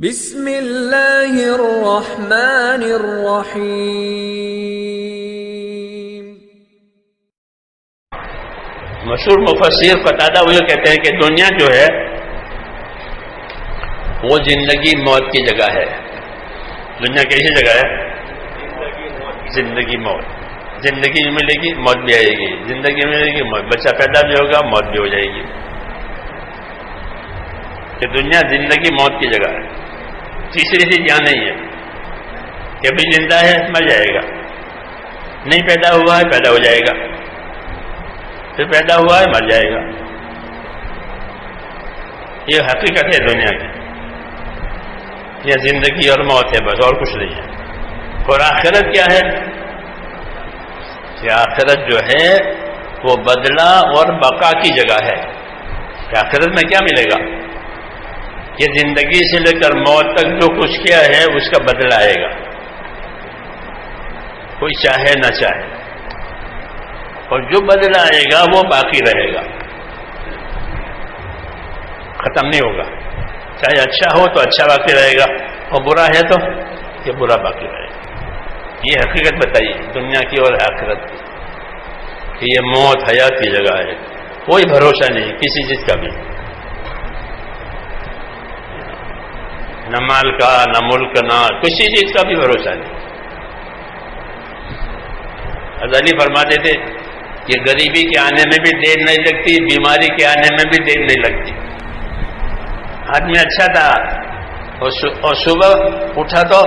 بسم اللہ الرحمن الرحیم۔ مشہور مفسر قتادہ وہ کہتے ہیں کہ دنیا جو ہے وہ زندگی موت کی جگہ ہے۔ دنیا کیسی جگہ ہے؟ زندگی موت۔ زندگی ملے گی موت بھی آئے گی، زندگی ملے گی موت، بچہ پیدا بھی ہوگا موت بھی ہو جائے گی۔ کہ دنیا زندگی موت کی جگہ ہے۔ تیسری چیز یہاں نہیں ہے کہ ابھی زندہ ہے مر جائے گا، نہیں پیدا ہوا ہے پیدا ہو جائے گا، پھر پیدا ہوا ہے مر جائے گا۔ یہ حقیقت ہے دنیا کی، یہ زندگی اور موت ہے، بس اور کچھ نہیں ہے۔ اور آخرت کیا ہے؟ کہ آخرت جو ہے وہ بدلہ اور بقا کی جگہ ہے۔ کہ آخرت میں کیا ملے گا؟ کہ زندگی سے لے کر موت تک جو کچھ کیا ہے اس کا بدلہ آئے گا، کوئی چاہے نہ چاہے، اور جو بدلہ آئے گا وہ باقی رہے گا، ختم نہیں ہوگا۔ چاہے اچھا ہو تو اچھا باقی رہے گا، اور برا ہے تو یہ برا باقی رہے گا۔ یہ حقیقت بتائیے دنیا کی اور آخرت کی، کہ یہ موت حیات کی جگہ ہے، کوئی بھروسہ نہیں کسی چیز کا بھی، نہ مال کا، نہ ملک، نہ کسی چیز کا بھی بھروسہ نہیں۔ غزالی فرماتے تھے کہ غریبی کے آنے میں بھی دیر نہیں لگتی، بیماری کے آنے میں بھی دیر نہیں لگتی۔ آدمی اچھا تھا اور صبح اٹھا تو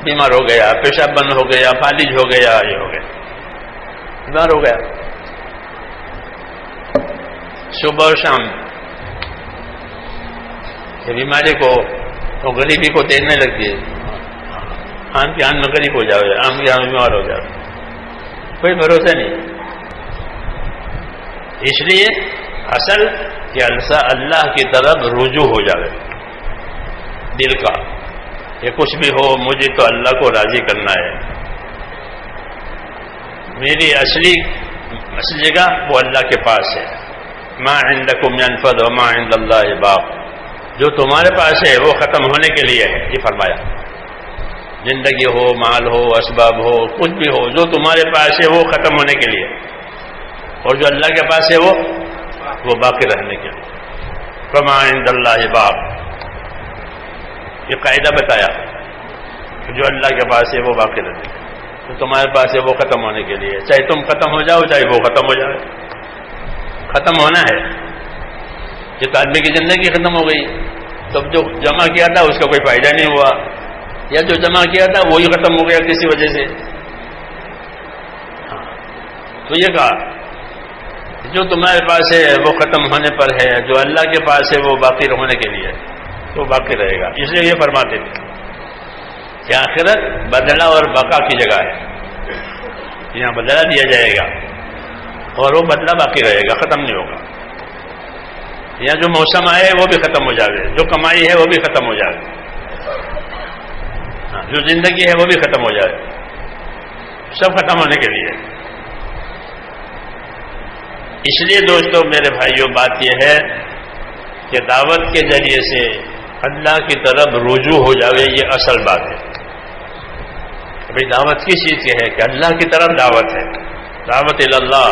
بیمار ہو گیا، پیشاب بند ہو گیا، فالج ہو گیا، یہ ہو گیا، بیمار ہو گیا۔ صبح اور شام یہ بیماری کو اور غریبی کو دیر نہیں لگتی ہے۔ آم کے آن میں غریب ہو جاؤ، آم کے آن میں بیمار ہو جاؤ، کوئی بھروسہ نہیں۔ اس لیے اصل کہ اللہ کی طرف رجوع ہو جائے دل کا، کہ کچھ بھی ہو مجھے تو اللہ کو راضی کرنا ہے۔ میری اصلی جگہ وہ اللہ کے پاس ہے۔ ما عندکم ينفد وما عند اللہ باق، جو تمہارے پاس ہے وہ ختم ہونے کے لیے ہے، یہ فرمایا۔ زندگی ہو، مال ہو، اسباب ہو، کچھ بھی ہو، جو تمہارے پاس ہے وہ ختم ہونے کے لیے، اور جو اللہ کے پاس ہے وہ باقی رہنے کے لیے۔ فما عند اللہ باق، یہ قاعدہ بتایا کہ جو اللہ کے پاس ہے وہ باقی رہنے کے لیے، جو تمہارے پاس ہے وہ ختم ہونے کے لیے، چاہے تم ختم ہو جاؤ چاہے وہ ختم ہو جائے، ختم ہونا ہے۔ یہ تو آدمی کی زندگی ختم ہو گئی، تب جو جمع کیا تھا اس کا کوئی فائدہ نہیں ہوا، یا جو جمع کیا تھا وہی ختم ہو گیا کسی وجہ سے۔ تو یہ کہا جو تمہارے پاس ہے وہ ختم ہونے پر ہے، جو اللہ کے پاس ہے وہ باقی ہونے کے لیے تو باقی رہے گا۔ اس لیے یہ فرماتے تھے کہ آخرت بدلہ اور بقا کی جگہ ہے، یہاں بدلہ دیا جائے گا اور وہ بدلہ باقی رہے گا، ختم نہیں ہوگا۔ یہاں جو موسم آئے وہ بھی ختم ہو جائے، جو کمائی ہے وہ بھی ختم ہو جائے، جو زندگی ہے وہ بھی ختم ہو جائے، سب ختم ہونے کے لیے۔ اس لیے دوستو میرے بھائیوں بات یہ ہے کہ دعوت کے ذریعے سے اللہ کی طرف رجوع ہو جاوے، یہ اصل بات ہے۔ ابھی دعوت کس چیز کی ہے؟ کہ اللہ کی طرف دعوت ہے، دعوت اللہ،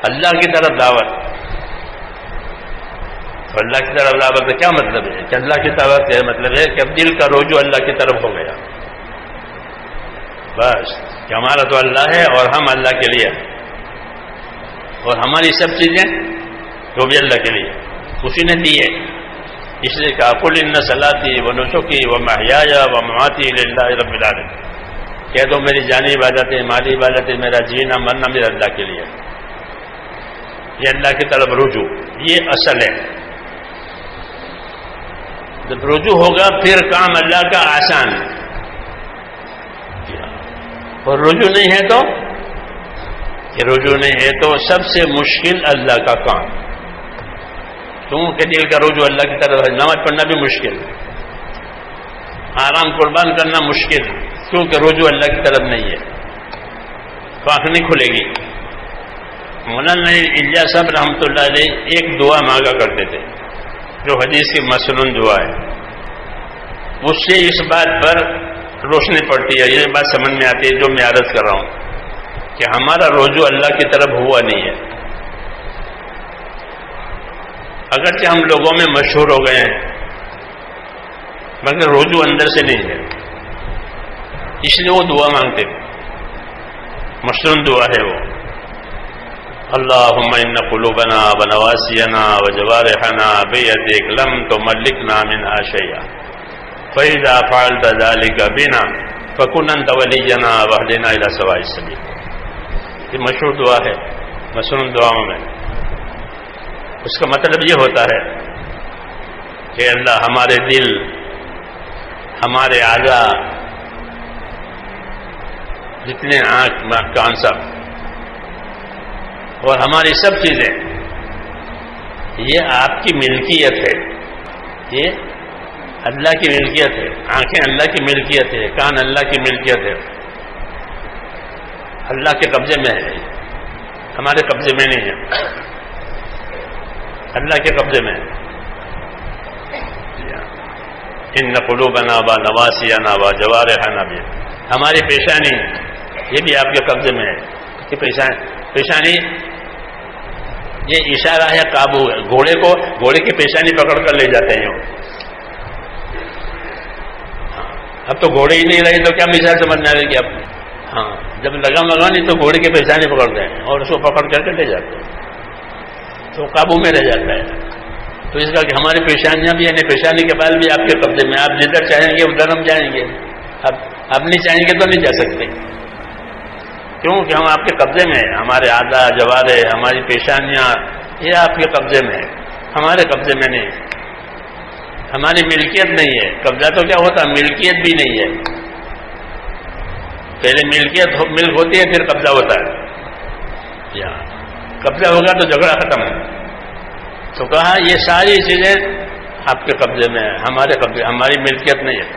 اللہ کی طرف دعوت۔ تو اللہ کی طرف دعوت کا کیا مطلب ہے؟ کہ اللہ کی طرف کا مطلب ہے کہ اب دل کا رجوع اللہ کی طرف ہو گیا، بس کہ ہمارا تو اللہ ہے اور ہم اللہ کے لیے، اور ہماری سب چیزیں وہ بھی اللہ کے لیے، اسی نے دی ہے۔ اس لیے کہا قل ان صلاتی ونسکی ومحیای ومماتی للہ رب العالمین، کہہ دو میری جانی عبادت ہے، مالی عبادت ہے، میرا جینا مرنا میرا اللہ کے لیے۔ یہ اللہ کی طرف رجوع، یہ اصل ہے۔ جب رجوع ہوگا پھر کام اللہ کا آسان، اور رجوع نہیں ہے تو کہ رجوع نہیں ہے تو سب سے مشکل اللہ کا کام، کیونکہ دل کا رجوع اللہ کی طرف ہے۔ نماز پڑھنا بھی مشکل، آرام قربان کرنا مشکل، کیونکہ رجوع اللہ کی طرف نہیں ہے، تو آنکھ نہیں کھلے گی۔ مولانا الیاس صاحب رحمۃ اللہ علیہ ایک دعا مانگا کرتے تھے، جو حدیث کی مسنون دعا ہے، اس سے اس بات پر روشنی پڑتی ہے، یہ بات سمجھ میں آتی ہے جو میں عرض کر رہا ہوں کہ ہمارا رجوع اللہ کی طرف ہوا نہیں ہے۔ اگرچہ ہم لوگوں میں مشہور ہو گئے ہیں مگر رجوع اندر سے نہیں ہے، اس لیے وہ دعا مانگتے تھے، مشروع دعا ہے وہ، اللہم ان قلوبنا ونواسینا وجوارحنا بیدک لم تملکنا منہا شیئا فاذا فعلت ذلک بنا فکن انت ولینا واہدنا الی سواء السبیل۔ یہ مشہور دعا ہے مشروع دعاؤں میں۔ اس کا مطلب یہ ہوتا ہے کہ اللہ ہمارے دل، ہمارے اعضاء، جتنے آنکھ کان سب اور ہماری سب چیزیں یہ آپ کی ملکیت ہے، یہ اللہ کی ملکیت ہے۔ آنکھیں اللہ کی ملکیت ہے، کان اللہ کی ملکیت ہے، اللہ کے قبضے میں ہے، ہمارے قبضے میں نہیں ہے، اللہ کے قبضے میں ہے۔ ان قلوبنا ونواسینا وجوارحنا بھی، ہماری پیشانی یہ بھی آپ کے قبضے میں ہے کہ پیشانی یہ اشارہ ہے قابو ہے، گھوڑے کی پیشانی پکڑ کر لے جاتے ہیں۔ اب تو گھوڑے ہی نہیں رہے تو کیا مثال سمجھنا ہے کہ اب ہاں جب لگام نہیں تو گھوڑے کی پیشانی پکڑتے ہیں اور اس کو پکڑ کر کے لے جاتے ہیں تو قابو میں رہ جاتا ہے۔ تو اس کا کہ ہماری پیشانیاں بھی یعنی پیشانی کے بال بھی آپ کے قبضے میں، آپ جدھر چاہیں گے ادھر ہم جائیں گے، اب نہیں چاہیں گے تو نہیں جا سکتے، کیوں کہ ہم آپ کے قبضے میں ہیں۔ ہمارے اعضاء، جوارے، ہماری پیشانیاں یہ آپ کے قبضے میں ہے، ہمارے قبضے میں نہیں، ہماری ملکیت نہیں ہے۔ قبضہ تو کیا ہوتا، ملکیت بھی نہیں ہے، پہلے ملک ہوتی ہے پھر قبضہ ہوتا ہے، یا قبضہ ہوگا تو جھگڑا ختم ہے۔ تو کہا یہ ساری چیزیں آپ کے قبضے میں ہیں، ہمارے قبضے، ہماری ملکیت نہیں ہے۔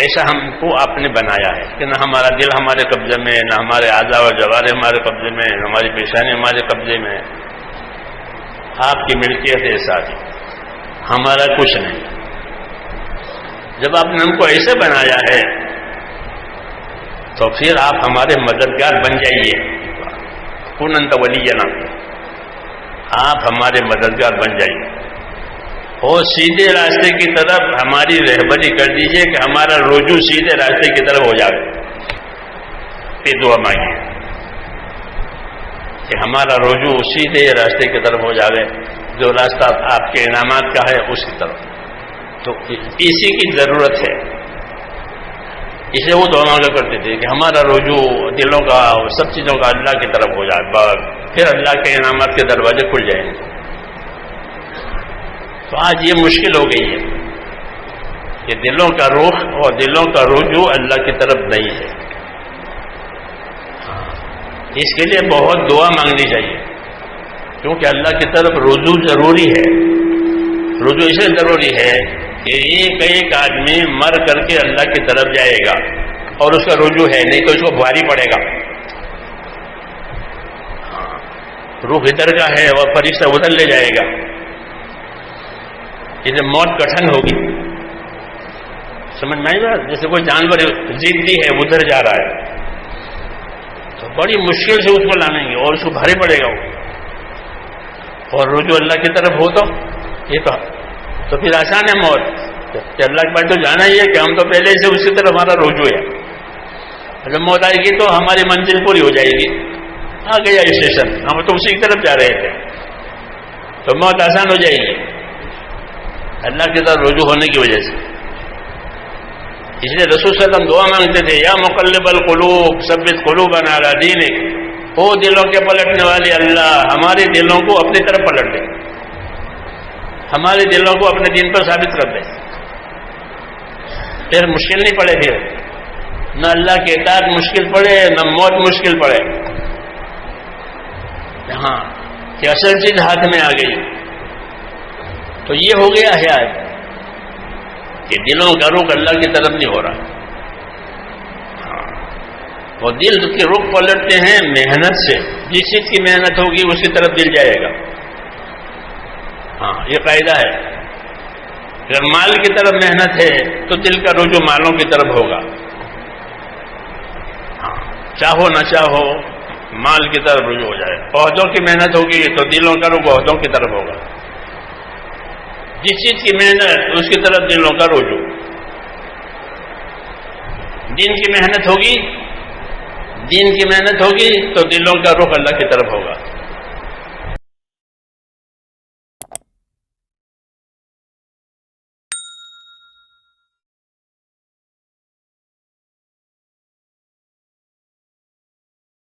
ایسا ہم کو آپ نے بنایا ہے کہ نہ ہمارا دل ہمارے قبضے میں، نہ ہمارے اعضاء و جوارے ہمارے قبضے میں، نہ ہماری پیشانی ہمارے قبضے میں، آپ کی ملکیت ہے ساری، ہمارا کچھ نہیں۔ جب آپ نے ہم کو ایسے بنایا ہے تو پھر آپ ہمارے مددگار بن جائیے، کن انت ولینا، آپ ہمارے مددگار بن جائیے اور سیدھے راستے کی طرف ہماری رہبری کر دیجئے کہ ہمارا رجوع سیدھے راستے کی طرف ہو جائے۔ یہ دعا مانگیے کہ ہمارا رجوع سیدھے راستے کی طرف ہو جائے، جو راستہ آپ کے انعامات کا ہے اس کی طرف۔ تو اسی کی ضرورت ہے، اسے وہ دعا مانگا کرتے تھے کہ ہمارا رجوع دلوں کا سب چیزوں کا اللہ کی طرف ہو جائے، پھر اللہ کے انعامات کے دروازے کھل جائیں گے۔ تو آج یہ مشکل ہو گئی ہے کہ دلوں کا رخ اور دلوں کا رجوع اللہ کی طرف نہیں ہے۔ اس کے لیے بہت دعا مانگنی چاہیے، کیونکہ اللہ کی طرف رجوع ضروری ہے۔ رجوع اسے ضروری ہے کہ ایک آدمی مر کر کے اللہ کی طرف جائے گا اور اس کا رجوع ہے، نہیں تو اس کو بھاری پڑے گا۔ روح ادھر کا ہے اور فرشتہ ادھر لے جائے گا، جسے موت کٹھن ہوگی۔ سمجھ میں آئی بات؟ جیسے کوئی جانور ضدی ہے ادھر جا رہا ہے تو بڑی مشکل سے اس کو لانیں گے اور اس کو بھاری پڑے گا وہ، اور رجوع اللہ کی طرف ہو تو یہ تو پھر آسان ہے موت کہ اللہ کے پاس تو جانا ہی ہے کہ ہم تو پہلے سے اسی طرف ہمارا رجوع ہے۔ جب موت آئے گی تو ہماری منزل پوری ہو جائے گی، آ گیا اسٹیشن، ہم تو اسی کی طرف جا رہے تھے، تو موت آسان ہو جائے گی اللہ کی طرف رجوع ہونے کی وجہ سے۔ اس لیے رسول صلی اللہ علیہ وسلم دعا مانگتے تھے، یا مقلب القلوب ثبت قلوبنا علی دینک، او دلوں کے پلٹنے والے اللہ ہمارے دلوں کو اپنی طرف پلٹ دے، ہمارے دلوں کو اپنے دین پر ثابت کر دے، پھر مشکل نہیں پڑے، پھر نہ اللہ کی اطاعت مشکل پڑے نہ موت مشکل پڑے۔ ہاں کہ اصل چیز ہاتھ میں آ گئی تو یہ ہو گیا ہے آج کہ دلوں کا رخ اللہ کی طرف نہیں ہو رہا۔ ہاں وہ دل کے رخ پلٹتے ہیں محنت سے، جس چیز کی محنت ہوگی اس کی طرف دل جائے گا۔ ہاں یہ قاعدہ ہے اگر مال کی طرف محنت ہے تو دل کا رجوع مالوں کی طرف ہوگا. چاہو نہ چاہو مال کی طرف رجوع ہو جائے. عہدوں کی محنت ہوگی تو دلوں کا رجوع عہدوں کی طرف ہوگا. جس چیز کی محنت اس کی طرف دلوں کا رجوع. دین کی محنت ہوگی تو دلوں کا رخ اللہ کی طرف ہوگا.